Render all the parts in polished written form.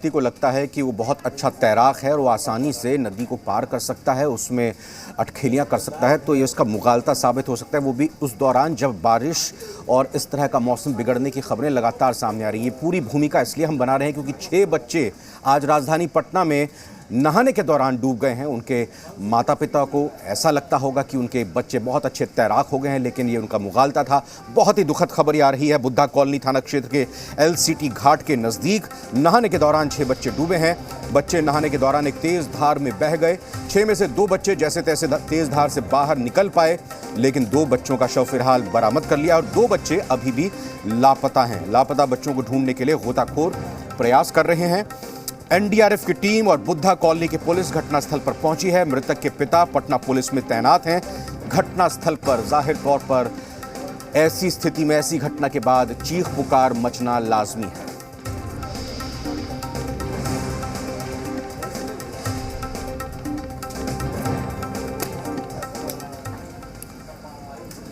व्यक्ति को लगता है कि वो बहुत अच्छा तैराक है और वो आसानी से नदी को पार कर सकता है, उसमें अटखेलियाँ कर सकता है, तो ये उसका मुगालता साबित हो सकता है, वो भी उस दौरान जब बारिश और इस तरह का मौसम बिगड़ने की खबरें लगातार सामने आ रही है। पूरी भूमिका इसलिए हम बना रहे हैं क्योंकि 6 बच्चे आज राजधानी पटना में नहाने के दौरान डूब गए हैं। उनके माता पिता को ऐसा लगता होगा कि उनके बच्चे बहुत अच्छे तैराक हो गए हैं, लेकिन ये उनका मुगालता था। बहुत ही दुखद खबर आ रही है। बुद्धा कॉलोनी थाना क्षेत्र के LCT घाट के नज़दीक नहाने के दौरान 6 बच्चे डूबे हैं। बच्चे नहाने के दौरान एक तेज़ धार में बह गए। 6 में से 2 बच्चे जैसे तैसे तेज़ धार से बाहर निकल पाए, लेकिन 2 बच्चों का शव फिलहाल बरामद कर लिया और 2 बच्चे अभी भी लापता हैं। लापता बच्चों को ढूंढने के लिए गोताखोर प्रयास कर रहे हैं। NDRF की टीम और बुद्धा कॉलोनी की पुलिस घटनास्थल पर पहुंची है। मृतक के पिता पटना पुलिस में तैनात हैं। घटनास्थल पर जाहिर तौर पर ऐसी स्थिति में, ऐसी घटना के बाद चीख पुकार मचना लाजमी है।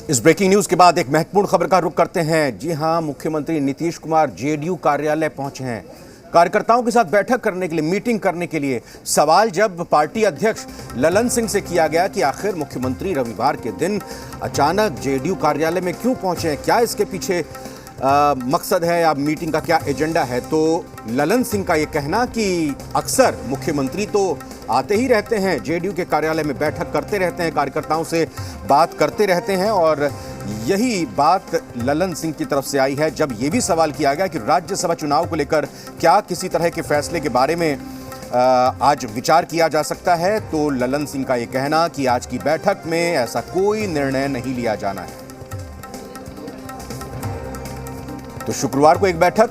इस ब्रेकिंग न्यूज के बाद एक महत्वपूर्ण खबर का रुख करते हैं। जी हां, मुख्यमंत्री नीतीश कुमार JDU कार्यालय पहुंचे हैं कार्यकर्ताओं के साथ बैठक करने के लिए, मीटिंग करने के लिए। सवाल जब पार्टी अध्यक्ष ललन सिंह से किया गया कि आखिर मुख्यमंत्री रविवार के दिन अचानक JDU कार्यालय में क्यों पहुंचे हैं, क्या इसके पीछे मकसद है या मीटिंग का क्या एजेंडा है, तो ललन सिंह का ये कहना कि अक्सर मुख्यमंत्री तो आते ही रहते हैं, JDU के कार्यालय में बैठक करते रहते हैं, कार्यकर्ताओं से बात करते रहते हैं, और यही बात ललन सिंह की तरफ से आई है जब ये भी सवाल किया गया कि राज्यसभा चुनाव को लेकर क्या किसी तरह के फैसले के बारे में आज विचार किया जा सकता है। तो ललन सिंह का ये कहना कि आज की बैठक में ऐसा कोई निर्णय नहीं लिया जाना है। तो शुक्रवार को एक बैठक,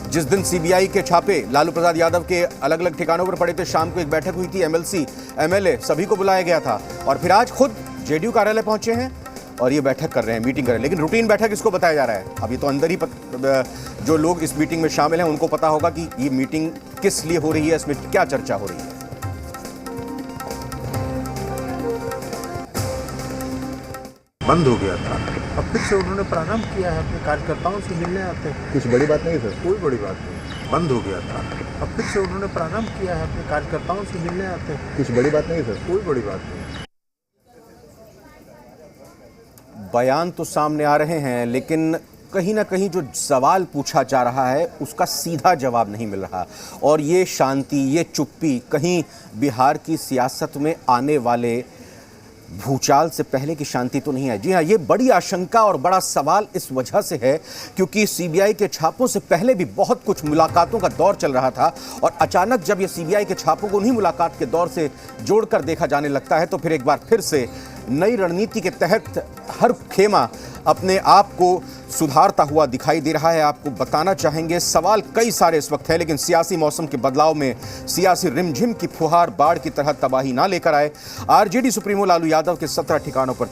जिस दिन CBI के छापे लालू प्रसाद यादव के अलग अलग ठिकानों पर पड़े थे, शाम को एक बैठक हुई थी, MLC MLA सभी को बुलाया गया था, और फिर आज खुद JDU कार्यालय पहुंचे हैं और ये बैठक कर रहे हैं, मीटिंग कर रहे हैं। लेकिन रूटीन बैठक इसको बताया जा रहा है। अभी तो अंदर ही जो लोग इस मीटिंग में शामिल हैं उनको पता होगा कि ये मीटिंग किस लिए हो रही है, इसमें क्या चर्चा हो रही है। बंद हो गया था, अब फिर से उन्होंने प्रारंभ किया है, अपने कार्यकर्ताओं से मिलने आते हैं। कुछ बड़ी बात नहीं सर? कोई बड़ी बात नहीं। बंद हो गया था, अब फिर से उन्होंने प्रारंभ किया है, अपने कार्यकर्ताओं से मिलने आते हैं। कुछ बड़ी बात नहीं सर? कोई बड़ी बात नहीं। बयान तो सामने आ रहे हैं, लेकिन कहीं ना कहीं जो सवाल पूछा जा रहा है उसका सीधा जवाब नहीं मिल रहा, और ये शांति, ये चुप्पी कहीं बिहार की सियासत में आने वाले भूचाल से पहले की शांति तो नहीं है। जी हाँ, ये बड़ी आशंका और बड़ा सवाल इस वजह से है क्योंकि CBI के छापों से पहले भी बहुत कुछ मुलाकातों का दौर चल रहा था, और अचानक जब ये CBI के छापों को उन्हीं मुलाकात के दौर से जोड़कर देखा जाने लगता है तो फिर एक बार फिर से नई रणनीति के तहत हर खेमा अपने आप को सुधारता हुआ दिखाई दे रहा है। आपको बताना चाहेंगे, सवाल कई सारे इस वक्त है, लेकिन सियासी मौसम के बदलाव में सियासी रिमझिम की फुहार बाढ़ की तरह तबाही ना लेकर आए। RJD सुप्रीमो लालू यादव के 17 ठिकानों पर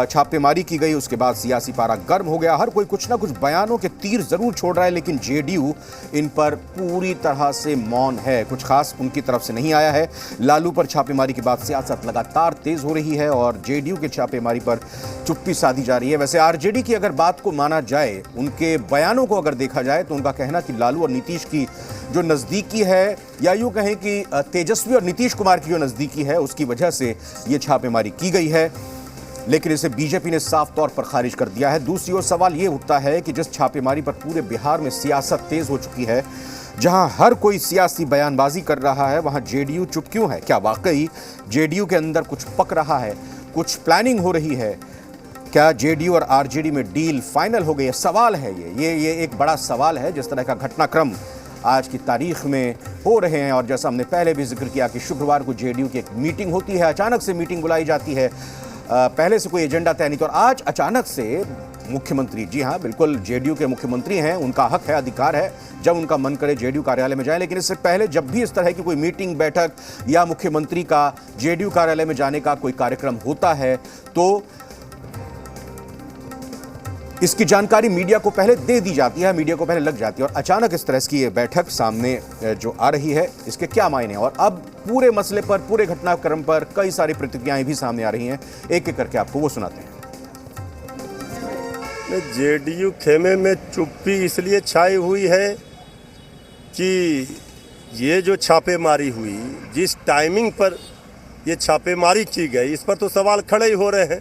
छापेमारी की गई। उसके बाद सियासी पारा गर्म हो गया। हर कोई कुछ ना कुछ बयानों के तीर जरूर छोड़ रहा है, लेकिन JDU इन पर पूरी तरह से मौन है। कुछ खास उनकी तरफ से नहीं आया है। लालू पर छापेमारी के बाद सियासत लगातार तेज हो रही है और JDU के छापेमारी पर चुप्पी साधी जा रही है। वैसे RJD की अगर बात को माना जाए, उनके बयानों को अगर देखा जाए, तो उनका कहना कि लालू और नीतीश की जो नज़दीकी है, या यूँ कहें कि तेजस्वी और नीतीश कुमार की जो नज़दीकी है, उसकी वजह से ये छापेमारी की गई है, लेकिन इसे BJP ने साफ तौर पर खारिज कर दिया है। दूसरी ओर सवाल ये उठता है कि जिस छापेमारी पर पूरे बिहार में सियासत तेज हो चुकी है, जहां हर कोई सियासी बयानबाजी कर रहा है, वहां JDU चुप क्यों है? क्या वाकई JDU के अंदर कुछ पक रहा है, कुछ प्लानिंग हो रही है? क्या JDU और RJD में डील फाइनल हो गई है? सवाल है ये एक बड़ा सवाल है। जिस तरह का घटनाक्रम आज की तारीख में हो रहे हैं, और जैसा हमने पहले भी जिक्र किया कि शुक्रवार को JDU की एक मीटिंग होती है, अचानक से मीटिंग बुलाई जाती है, पहले से कोई एजेंडा तय नहीं, तो आज अचानक से मुख्यमंत्री, जी हाँ बिल्कुल JDU के मुख्यमंत्री हैं, उनका हक है, अधिकार है, जब उनका मन करे JDU कार्यालय में जाए, लेकिन इससे पहले जब भी इस तरह की कोई मीटिंग, बैठक या मुख्यमंत्री का JDU कार्यालय में जाने का कोई कार्यक्रम होता है, तो इसकी जानकारी मीडिया को पहले दे दी जाती है, मीडिया को पहले लग जाती है, और अचानक इस तरह की ये बैठक सामने जो आ रही है, इसके क्या मायने हैं। और अब पूरे मसले पर, पूरे घटनाक्रम पर कई सारी प्रतिक्रियाएं भी सामने आ रही हैं, एक एक करके आपको वो सुनाते हैं। JDU खेमे में चुप्पी इसलिए छाई हुई है कि ये जो छापेमारी हुई, जिस टाइमिंग पर ये छापेमारी की गई, इस पर तो सवाल खड़े ही हो रहे हैं।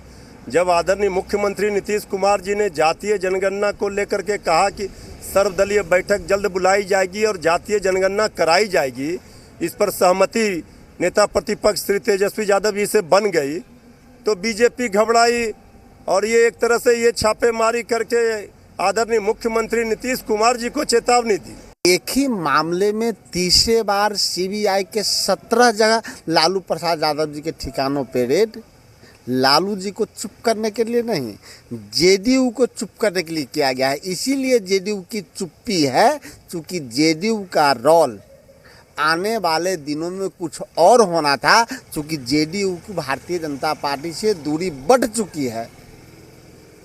जब आदरणीय मुख्यमंत्री नीतीश कुमार जी ने जातीय जनगणना को लेकर के कहा कि सर्वदलीय बैठक जल्द बुलाई जाएगी और जातीय जनगणना कराई जाएगी, इस पर सहमति नेता प्रतिपक्ष श्री तेजस्वी यादव जी से बन गई, तो बीजेपी घबराई और ये एक तरह से ये छापेमारी करके आदरणीय मुख्यमंत्री नीतीश कुमार जी को चेतावनी दी। एक ही मामले में तीसरे बार सीबीआई के 17 जगह लालू प्रसाद यादव जी के ठिकानों पे रेड, लालू जी को चुप करने के लिए नहीं, जेडीयू को चुप करने के लिए किया गया है। इसीलिए जेडीयू की चुप्पी है, क्योंकि जेडीयू का रोल आने वाले दिनों में कुछ और होना था, क्योंकि जेडीयू की भारतीय जनता पार्टी से दूरी बढ़ चुकी है।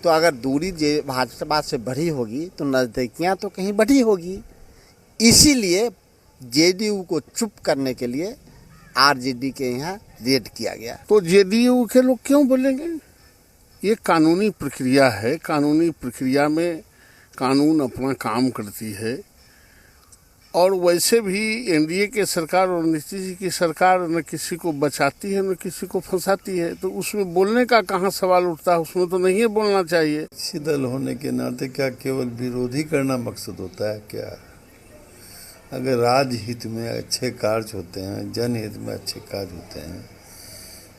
तो अगर दूरी भाजपा से बढ़ी होगी तो नज़दीकियाँ तो कहीं बढ़ी होगी। इसीलिए जेडीयू को चुप करने के लिए आरजेडी के यहाँ रेड किया गया। तो जेडीयू के लोग क्यों बोलेंगे? ये कानूनी प्रक्रिया है, कानूनी प्रक्रिया में कानून अपना काम करती है। और वैसे भी एनडीए के सरकार और नीतीश जी की सरकार न किसी को बचाती है न किसी को फंसाती है, तो उसमें बोलने का कहाँ सवाल उठता है? उसमें तो नहीं बोलना चाहिए। अच्छी दल होने के नाते क्या केवल विरोधी करना मकसद होता है क्या? अगर राजहित में अच्छे कार्य होते हैं, जनहित में अच्छे कार्य होते हैं,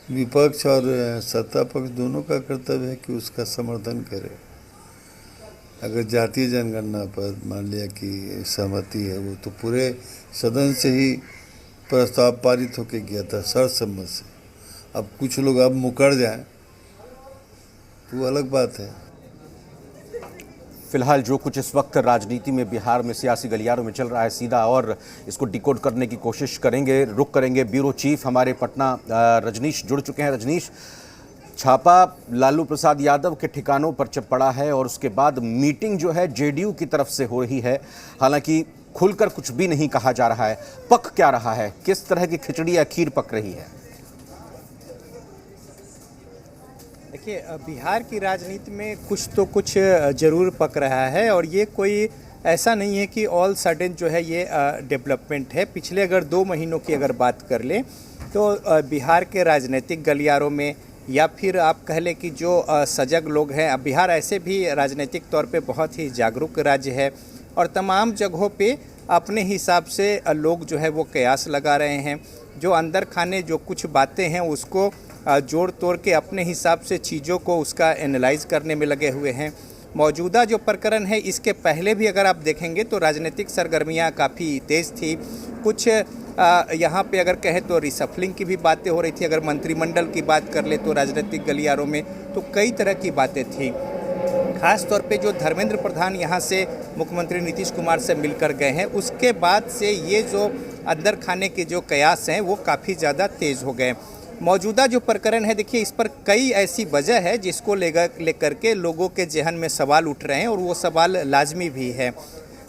विपक्ष और सत्ता पक्ष दोनों का कर्तव्य है कि उसका समर्थन करे। अगर जातीय जनगणना पर मान लिया कि सहमति है, वो तो पूरे सदन से ही प्रस्ताव पारित होकर गया था सर्वसम्मत से। अब कुछ लोग अब मुकर जाएं तो वो अलग बात है। फिलहाल जो कुछ इस वक्त राजनीति में बिहार में सियासी गलियारों में चल रहा है, सीधा और इसको डिकोड करने की कोशिश करेंगे, रुक करेंगे। ब्यूरो चीफ हमारे पटना रजनीश जुड़ चुके हैं। रजनीश, छापा लालू प्रसाद यादव के ठिकानों पर जब पड़ा है और उसके बाद मीटिंग जो है जेडीयू की तरफ से हो रही है, हालांकि खुलकर कुछ भी नहीं कहा जा रहा है, पक क्या रहा है? किस तरह की खिचड़ी या खीर पक रही है? देखिए, बिहार की राजनीति में कुछ तो कुछ जरूर पक रहा है और ये कोई ऐसा नहीं है कि ऑल सडन जो है ये डेवलपमेंट है। पिछले अगर 2 महीनों की अगर बात कर लें तो बिहार के राजनीतिक गलियारों में या फिर आप कह लें कि जो सजग लोग हैं, अब बिहार ऐसे भी राजनीतिक तौर पे बहुत ही जागरूक राज्य है और तमाम जगहों पे अपने हिसाब से लोग जो है वो कयास लगा रहे हैं। जो अंदर खाने जो कुछ बातें हैं उसको जोड़ तोड़ के अपने हिसाब से चीज़ों को उसका एनालाइज करने में लगे हुए हैं। मौजूदा जो प्रकरण है, इसके पहले भी अगर आप देखेंगे तो राजनीतिक सरगर्मियां काफ़ी तेज़ थी। कुछ यहाँ पे अगर कहें तो रिसफलिंग की भी बातें हो रही थी। अगर मंत्रिमंडल की बात कर ले तो राजनीतिक गलियारों में तो कई तरह की बातें थी। खास तौर पे जो धर्मेंद्र प्रधान यहाँ से मुख्यमंत्री नीतीश कुमार से मिलकर गए हैं, उसके बाद से ये जो अंदर खाने के जो कयास हैं वो काफ़ी ज़्यादा तेज़ हो गए। मौजूदा जो प्रकरण है, देखिए इस पर कई ऐसी वजह है जिसको लेकर के लोगों के जहन में सवाल उठ रहे हैं और वो सवाल लाजमी भी है।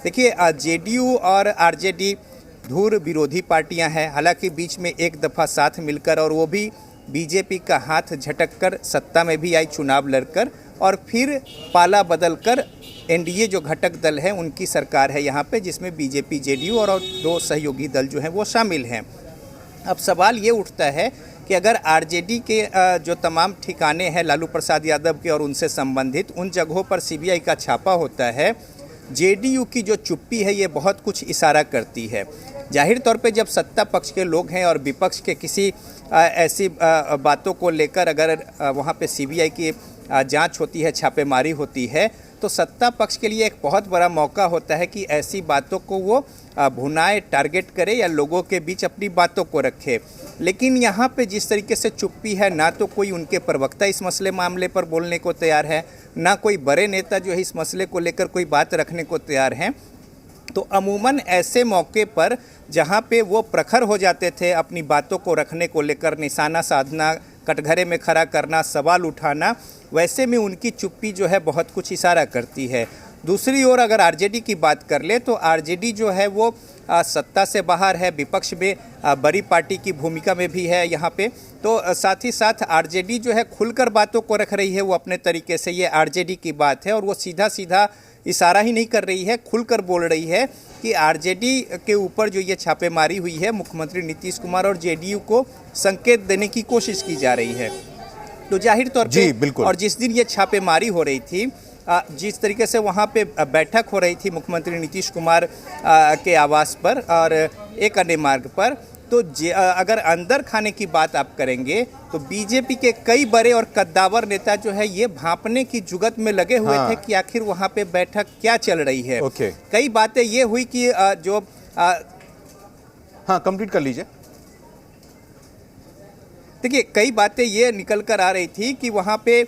देखिए, जेडीयू और आरजेडी धुर विरोधी पार्टियां हैं, हालांकि बीच में एक दफ़ा साथ मिलकर और वो भी बीजेपी का हाथ झटक कर सत्ता में भी आई चुनाव लड़कर, और फिर पाला बदल कर एनडीए जो घटक दल है उनकी सरकार है यहाँ पे, जिसमें बीजेपी, जेडीयू और 2 सहयोगी दल जो हैं वो शामिल हैं। अब सवाल ये उठता है कि अगर आरजेडी के जो तमाम ठिकाने हैं लालू प्रसाद यादव के और उनसे संबंधित, उन जगहों पर सीबीआई का छापा होता है, जेडीयू की जो चुप्पी है ये बहुत कुछ इशारा करती है। जाहिर तौर पे जब सत्ता पक्ष के लोग हैं और विपक्ष के किसी ऐसी बातों को लेकर अगर वहाँ पे सीबीआई की जांच होती है, छापेमारी होती है, तो सत्ता पक्ष के लिए एक बहुत बड़ा मौका होता है कि ऐसी बातों को वो भुनाए, टारगेट करे या लोगों के बीच अपनी बातों को रखे। लेकिन यहाँ पे जिस तरीके से चुप्पी है, ना तो कोई उनके प्रवक्ता इस मसले मामले पर बोलने को तैयार है, ना कोई बड़े नेता जो है इस मसले को लेकर कोई बात रखने को तैयार हैं। तो अमूमन ऐसे मौके पर जहाँ पे वो प्रखर हो जाते थे अपनी बातों को रखने को लेकर, निशाना साधना, कटघरे में खड़ा करना, सवाल उठाना, वैसे में उनकी चुप्पी जो है बहुत कुछ इशारा करती है। दूसरी ओर अगर आरजेडी की बात कर ले तो आरजेडी जो है वो सत्ता से बाहर है, विपक्ष में बड़ी पार्टी की भूमिका में भी है यहाँ पे। तो साथ ही साथ आरजेडी जो है खुलकर बातों को रख रही है वो अपने तरीके से, ये आरजेडी की बात है और वो सीधा सीधा इशारा ही नहीं कर रही है, खुलकर बोल रही है कि आरजेडी के ऊपर जो ये छापेमारी हुई है, मुख्यमंत्री नीतीश कुमार और जेडीयू को संकेत देने की कोशिश की जा रही है। तो जाहिर तौर जी, पे बिल्कुल। और जिस दिन ये छापेमारी हो रही थी, जिस तरीके से वहाँ पे बैठक हो रही थी मुख्यमंत्री नीतीश कुमार के आवास पर और एक अन्य मार्ग पर, तो अगर अंदर खाने की बात आप करेंगे तो बीजेपी के कई बड़े और कद्दावर नेता जो है ये भांपने की जुगत में लगे हुए थे कि आखिर वहाँ पे बैठक क्या चल रही है। ओके। कई बातें ये हुई कि हाँ, कंप्लीट कर लीजिए। देखिए, कई बातें ये निकल कर आ रही थी कि वहाँ पे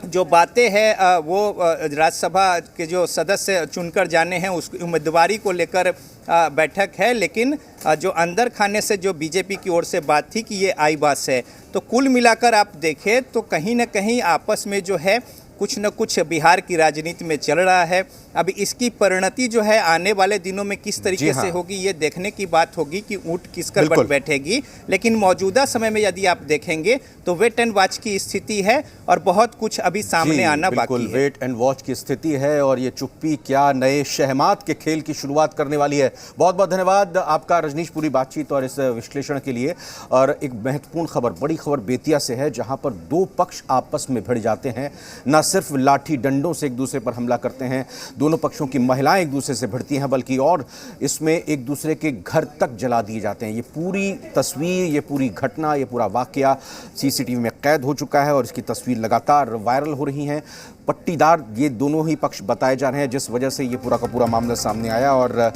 जो बातें हैं वो राज्यसभा के जो सदस्य चुनकर जाने हैं उस उम्मीदवारी को लेकर बैठक है, लेकिन जो अंदर खाने से जो बीजेपी की ओर से बात थी कि ये आई बात है। तो कुल मिलाकर आप देखें तो कहीं ना कहीं आपस में जो है कुछ न कुछ बिहार की राजनीति में चल रहा है। अब इसकी परिणति जो है आने वाले दिनों में किस तरीके से होगी ये देखने की बात होगी कि ऊंट किस कर पर बैठेगी। लेकिन मौजूदा समय में यदि आप देखेंगे तो वेट एंड वॉच की स्थिति है और बहुत कुछ अभी सामने आना बाकी है। वेट एंड वॉच की स्थिति है और ये चुप्पी क्या नए शहमात के खेल की शुरुआत करने वाली है। बहुत बहुत धन्यवाद आपका रजनीश, पूरी बातचीत और इस विश्लेषण के लिए। और एक महत्वपूर्ण खबर, बड़ी खबर बेतिया से है, जहां पर दो पक्ष आपस में भिड़ जाते हैं। न सिर्फ लाठी डंडों से एक दूसरे पर हमला करते हैं, दोनों पक्षों की महिलाएं एक दूसरे से भिड़ती हैं, बल्कि और इसमें एक दूसरे के घर तक जला दिए जाते हैं। ये पूरी तस्वीर, ये पूरी घटना, ये पूरा वाकया सीसीटीवी में कैद हो चुका है और इसकी तस्वीर लगातार वायरल हो रही हैं। पट्टीदार ये दोनों ही पक्ष बताए जा रहे हैं, जिस वजह से ये पूरा का पूरा मामला सामने आया। और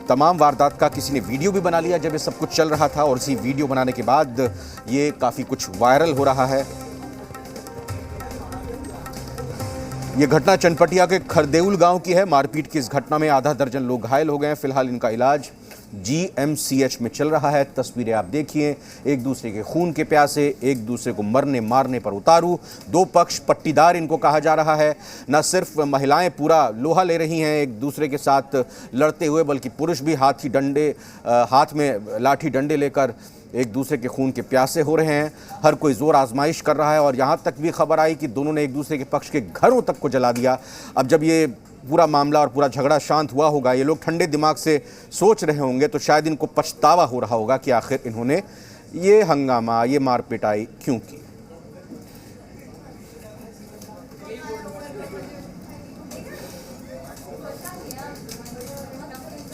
तमाम वारदात का किसी ने वीडियो भी बना लिया जब ये सब कुछ चल रहा था, और इसी वीडियो बनाने के बाद ये काफ़ी कुछ वायरल हो रहा है। ये घटना चनपटिया के खरदेउल गांव की है। मारपीट की इस घटना में आधा दर्जन लोग घायल हो गए हैं। फिलहाल इनका इलाज GMCH में चल रहा है। तस्वीरें आप देखिए, एक दूसरे के खून के प्यासे, एक दूसरे को मरने मारने पर उतारू। दो पक्ष, पट्टीदार इनको कहा जा रहा है। न सिर्फ महिलाएं पूरा लोहा ले रही हैं एक दूसरे के साथ लड़ते हुए, बल्कि पुरुष भी हाथ में लाठी डंडे लेकर एक दूसरे के खून के प्यासे हो रहे हैं। हर कोई जोर आजमाइश कर रहा है और यहाँ तक भी खबर आई कि दोनों ने एक दूसरे के पक्ष के घरों तक को जला दिया। अब जब ये पूरा मामला और पूरा झगड़ा शांत हुआ होगा, ये लोग ठंडे दिमाग से सोच रहे होंगे, तो शायद इनको पछतावा हो रहा होगा कि आखिर इन्होंने ये हंगामा, ये मारपिटाई क्यों की।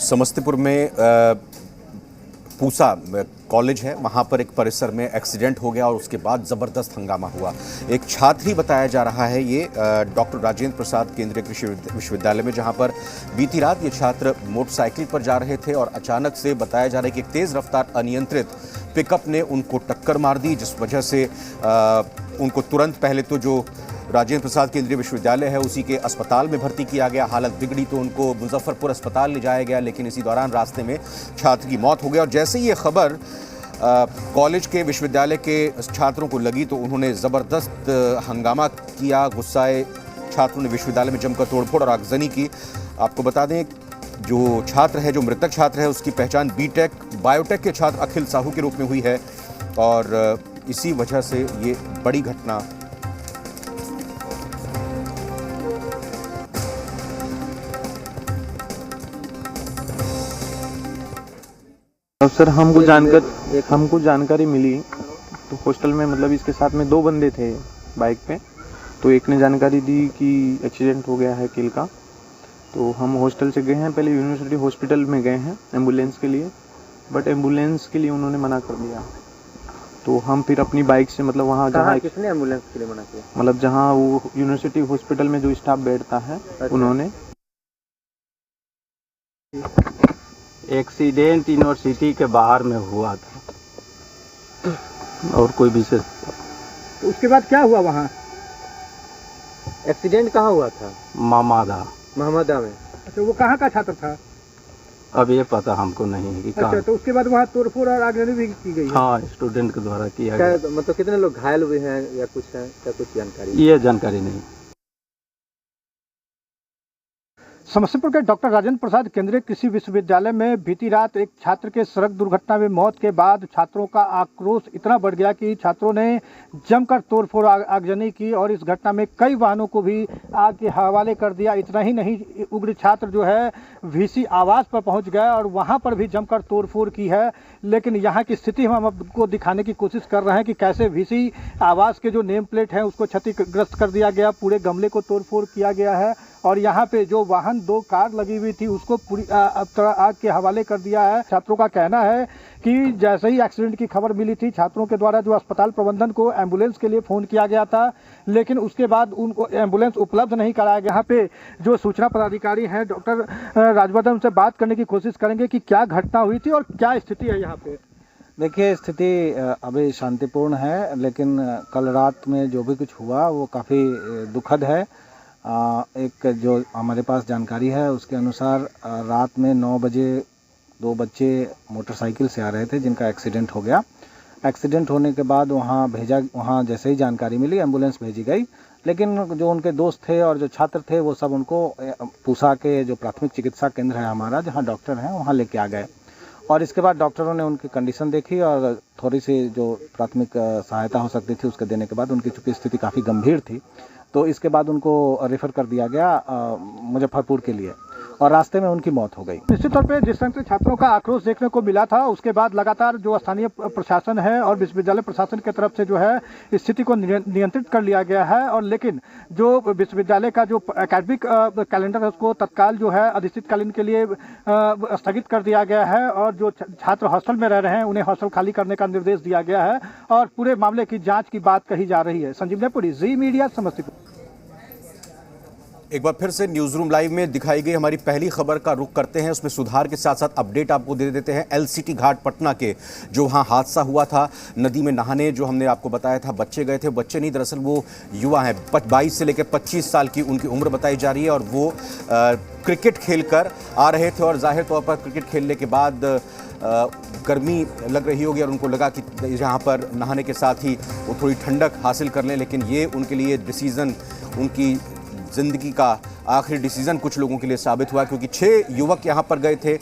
समस्तीपुर में पूसा कॉलेज है, वहाँ पर एक परिसर में एक्सीडेंट हो गया और उसके बाद ज़बरदस्त हंगामा हुआ। एक छात्र ही बताया जा रहा है ये डॉक्टर राजेंद्र प्रसाद केंद्रीय कृषि विश्वविद्यालय में, जहाँ पर बीती रात ये छात्र मोटरसाइकिल पर जा रहे थे और अचानक से बताया जा रहा है कि एक तेज़ रफ्तार अनियंत्रित पिकअप ने उनको टक्कर मार दी, जिस वजह से उनको तुरंत पहले तो जो राजेंद्र प्रसाद केंद्रीय विश्वविद्यालय है उसी के अस्पताल में भर्ती किया गया। हालत बिगड़ी तो उनको मुजफ्फरपुर अस्पताल ले जाया गया, लेकिन इसी दौरान रास्ते में छात्र की मौत हो गई। और जैसे ही ये खबर कॉलेज के, विश्वविद्यालय के छात्रों को लगी तो उन्होंने ज़बरदस्त हंगामा किया। गुस्साए छात्रों ने विश्वविद्यालय में जमकर तोड़फोड़ और आगजनी की। आपको बता दें, जो छात्र है, जो मृतक छात्र है, उसकी पहचान बीटेक बायोटेक के छात्र अखिल साहू के रूप में हुई है और इसी वजह से ये बड़ी घटना सर हमको जानकारी मिली तो हॉस्टल में, मतलब इसके साथ में दो बंदे थे बाइक पे, तो एक ने जानकारी दी कि एक्सीडेंट हो गया है किल का। तो हम हॉस्टल से गए हैं, पहले यूनिवर्सिटी हॉस्पिटल में गए हैं एम्बुलेंस के लिए, बट एम्बुलेंस के लिए उन्होंने मना कर दिया। तो हम फिर अपनी बाइक से, मतलब वहाँ जहाँ किसने एम्बुलेंस के लिए मना किया? मतलब जहाँ वो यूनिवर्सिटी हॉस्पिटल में जो स्टाफ बैठता है, उन्होंने। एक्सीडेंट यूनिवर्सिटी के बाहर में हुआ था और कोई विशेष। तो उसके बाद क्या हुआ वहाँ? एक्सीडेंट कहाँ हुआ था? महमदा में। अच्छा, वो कहाँ का छात्र था? अब ये पता हमको नहीं है कि अच्छा, तो उसके बाद वहाँ तोड़फोड़ और आगजनी भी की गई है? हाँ, स्टूडेंट के द्वारा किया गया। मतलब कितने लोग घायल हुए हैं या कुछ है, क्या कुछ जानकारी? ये जानकारी नहीं। समस्तीपुर के डॉक्टर राजेंद्र प्रसाद केंद्रीय कृषि विश्वविद्यालय में बीती रात एक छात्र के सड़क दुर्घटना में मौत के बाद छात्रों का आक्रोश इतना बढ़ गया कि छात्रों ने जमकर तोड़फोड़ आगजनी की और इस घटना में कई वाहनों को भी आग के हवाले कर दिया। इतना ही नहीं, उग्र छात्र जो है वीसी आवास पर पहुंच गए और वहां पर भी जमकर तोड़फोड़ की है। लेकिन यहाँ की स्थिति हम आपको दिखाने की कोशिश कर रहे हैं कि कैसे वीसी आवास के जो नेम प्लेट है उसको क्षतिग्रस्त कर दिया गया, पूरे गमले को तोड़फोड़ किया गया है और यहाँ पे जो वाहन 2 कार लगी हुई थी उसको पूरी आग के हवाले कर दिया है। छात्रों का कहना है कि जैसे ही एक्सीडेंट की खबर मिली थी, छात्रों के द्वारा जो अस्पताल प्रबंधन को एम्बुलेंस के लिए फ़ोन किया गया था, लेकिन उसके बाद उनको एम्बुलेंस उपलब्ध नहीं कराया गया। यहाँ पे जो सूचना पदाधिकारी हैं डॉक्टर राजवर्धन से बात करने की कोशिश करेंगे कि क्या घटना हुई थी और क्या स्थिति है यहाँ पे। देखिए, स्थिति अभी शांतिपूर्ण है, लेकिन कल रात में जो भी कुछ हुआ वो काफ़ी दुखद है। एक जो हमारे पास जानकारी है उसके अनुसार रात में 9 बजे 2 बच्चे मोटरसाइकिल से आ रहे थे जिनका एक्सीडेंट हो गया। एक्सीडेंट होने के बाद वहाँ जैसे ही जानकारी मिली एम्बुलेंस भेजी गई, लेकिन जो उनके दोस्त थे और जो छात्र थे वो सब उनको पूसा के जो प्राथमिक चिकित्सा केंद्र है हमारा, जहाँ डॉक्टर हैं, वहाँ लेके आ गए और इसके बाद डॉक्टरों ने उनकी कंडीशन देखी और थोड़ी सी जो प्राथमिक सहायता हो सकती थी उसके देने के बाद उनकी चूँकि स्थिति काफ़ी गंभीर थी तो इसके बाद उनको रेफ़र कर दिया गया मुजफ्फरपुर के लिए और रास्ते में उनकी मौत हो गई। निश्चित तौर पे जिस तरह से छात्रों का आक्रोश देखने को मिला था उसके बाद लगातार जो स्थानीय प्रशासन है और विश्वविद्यालय प्रशासन की तरफ से जो है स्थिति को नियंत्रित कर लिया गया है और लेकिन जो विश्वविद्यालय का जो एकेडमिक कैलेंडर है उसको तत्काल जो है अनिश्चितकालीन के लिए स्थगित कर दिया गया है और जो छात्र हॉस्टल में रह रहे हैं उन्हें हॉस्टल खाली करने का निर्देश दिया गया है और पूरे मामले की जाँच की बात कही जा रही है। संजीव नेपुरी, जी मीडिया, समस्तीपुर। एक बार फिर से न्यूज रूम लाइव में दिखाई गई हमारी पहली खबर का रुख करते हैं। उसमें सुधार के साथ साथ अपडेट आपको दे देते हैं। एलसीटी घाट पटना के जो वहाँ हादसा हुआ था, नदी में नहाने जो हमने आपको बताया था बच्चे गए थे, बच्चे नहीं दरअसल वो युवा हैं, 22 से लेकर 25 साल की उनकी उम्र बताई जा रही है और वो क्रिकेट खेलकर आ रहे थे और जाहिर तौर पर क्रिकेट खेलने के बाद गर्मी लग रही होगी और उनको लगा कि यहाँ पर नहाने के साथ ही वो थोड़ी ठंडक हासिल कर लें, लेकिन ये उनके लिए डिसीज़न, उनकी ज़िंदगी का आखिरी डिसीज़न कुछ लोगों के लिए साबित हुआ क्योंकि 6 युवक यहाँ पर गए थे।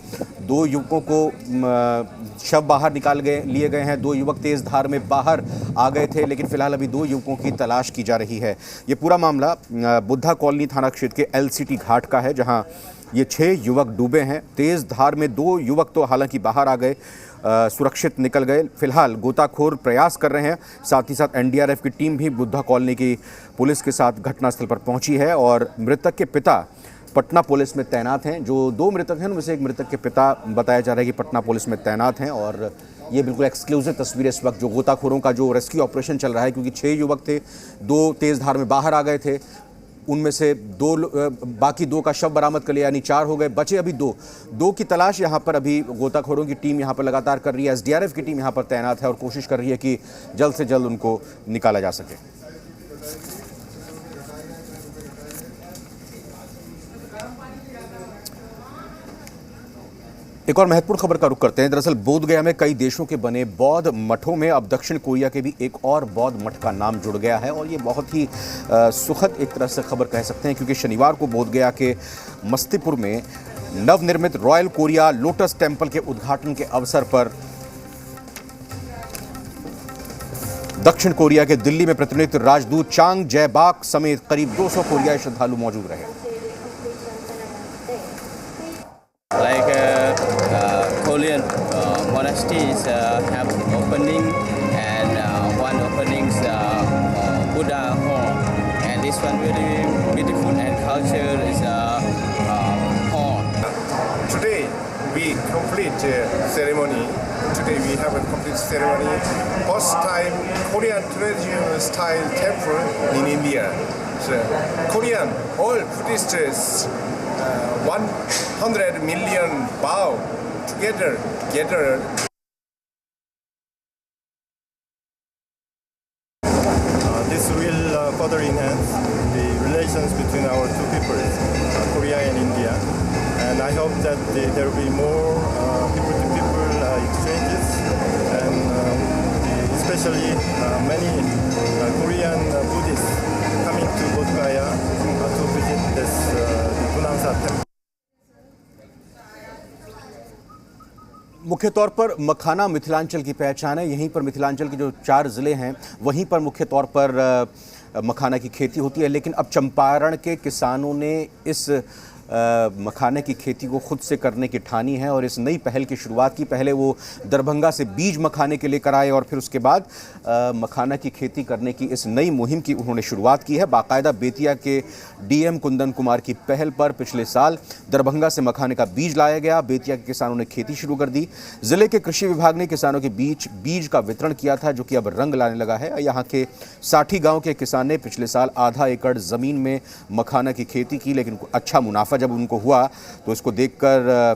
2 युवकों को शव बाहर लिए गए हैं, 2 युवक तेज़ धार में बाहर आ गए थे, लेकिन फिलहाल अभी 2 युवकों की तलाश की जा रही है। ये पूरा मामला बुद्धा कॉलोनी थाना क्षेत्र के एलसीटी घाट का है जहाँ ये 6 युवक डूबे हैं। तेज़ धार में 2 युवक तो हालांकि बाहर आ गए, सुरक्षित निकल गए। फिलहाल गोताखोर प्रयास कर रहे हैं, साथ ही साथ एनडीआरएफ की टीम भी बुद्धा कॉलोनी की पुलिस के साथ घटनास्थल पर पहुंची है और मृतक के पिता पटना पुलिस में तैनात हैं। जो 2 मृतक हैं उनमें से एक मृतक के पिता बताया जा रहा है कि पटना पुलिस में तैनात हैं और ये बिल्कुल एक्सक्लूसिव तस्वीर इस वक्त जो गोताखोरों का जो रेस्क्यू ऑपरेशन चल रहा है, क्योंकि 6 युवक थे, 2 तेज़ धार में बाहर आ गए थे, उनमें से बाकी 2 का शव बरामद कर लिया, यानी 4 हो गए, बचे अभी 2 की तलाश यहाँ पर अभी गोताखोरों की टीम यहाँ पर लगातार कर रही है। एसडीआरएफ की टीम यहाँ पर तैनात है और कोशिश कर रही है कि जल्द से जल्द उनको निकाला जा सके। एक और महत्वपूर्ण खबर का रुख करते हैं। दरअसल बोधगया में कई देशों के बने बौद्ध मठों में अब दक्षिण कोरिया के भी एक और बौद्ध मठ का नाम जुड़ गया है और ये बहुत ही सुखद एक तरह से खबर कह सकते हैं क्योंकि शनिवार को बोधगया के मस्तीपुर में नवनिर्मित रॉयल कोरिया लोटस टेम्पल के उद्घाटन के अवसर पर दक्षिण कोरिया के दिल्ली में प्रतिनियुक्त राजदूत चांग जयबाक समेत करीब 200 कोरियाई श्रद्धालु मौजूद रहे। Korean monasteries have opening and one openings Buddha hall and this one very beautiful and culture is hall. Today we complete ceremony. Today we have a complete ceremony. First time Korean traditional style temple in India. So Korean all Buddhists 100 million bow together. This will further enhance the relations between our two peoples, Korea and India. And I hope that there will be more people-to-people exchanges and especially many Korean Buddhists coming to Bodh Gaya to visit this Bunangsa temple. मुख्य तौर पर मखाना मिथिलांचल की पहचान है। यहीं पर मिथिलांचल के जो 4 ज़िले हैं वहीं पर मुख्य तौर पर मखाना की खेती होती है, लेकिन अब चंपारण के किसानों ने इस मखाने की खेती को खुद से करने की ठानी है और इस नई पहल की शुरुआत की। पहले वो दरभंगा से बीज मखाने के लेकर आए और फिर उसके बाद मखाना की खेती करने की इस नई मुहिम की उन्होंने शुरुआत की है। बाकायदा बेतिया के डीएम कुंदन कुमार की पहल पर पिछले साल दरभंगा से मखाने का बीज लाया गया। बेतिया के किसानों ने खेती शुरू कर दी। जिले के कृषि विभाग ने किसानों के बीच बीज का वितरण किया था, जो कि अब रंग लाने लगा है। यहाँ के 60 गाँव के किसान ने पिछले साल आधा एकड़ ज़मीन में मखाना की खेती की, लेकिन अच्छा मुनाफा जब उनको हुआ तो इसको देखकर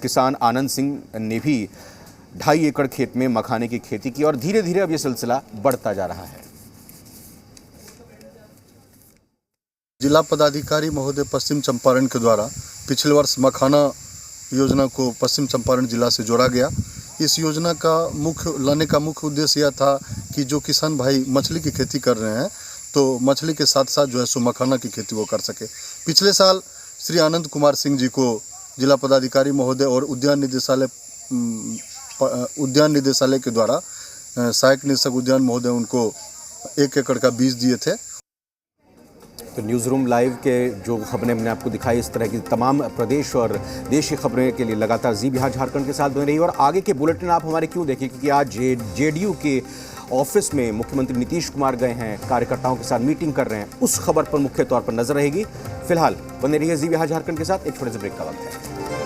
किसान आनंद सिंह ने भी 2.5 एकड़ खेत में मखाने की खेती की और धीरे धीरे अब ये सिलसिला बढ़ता जा रहा है। जिला पदाधिकारी महोदय पश्चिम चंपारण के द्वारा पिछले वर्ष मखाना योजना को पश्चिम चंपारण जिला से जोड़ा गया। इस योजना का लाने का मुख्य उद्देश्य यह था कि जो किसान भाई मछली की खेती कर रहे हैं तो मछली के साथ साथ जो है सो मखाना की खेती वो कर सके। पिछले साल श्री आनंद कुमार सिंह जी को जिला पदाधिकारी महोदय और उद्यान निदेशालय के द्वारा सहायक निदेशक उद्यान महोदय उनको 1 एकड़ का बीज दिए थे। तो न्यूज़ रूम लाइव के जो खबरें हमने आपको दिखाई, इस तरह की तमाम प्रदेश और देश की खबरें के लिए लगातार जी बिहार झारखंड के साथ बने रही। और आगे के बुलेटिन आप हमारे क्यों देखें, क्योंकि आज जेडीयू के ऑफिस में मुख्यमंत्री नीतीश कुमार गए हैं, कार्यकर्ताओं के साथ मीटिंग कर रहे हैं। उस खबर पर मुख्य तौर पर नजर रहेगी। फिलहाल बने रहिए जी बिहार झारखंड के साथ। एक छोटे से ब्रेक का वक्त है।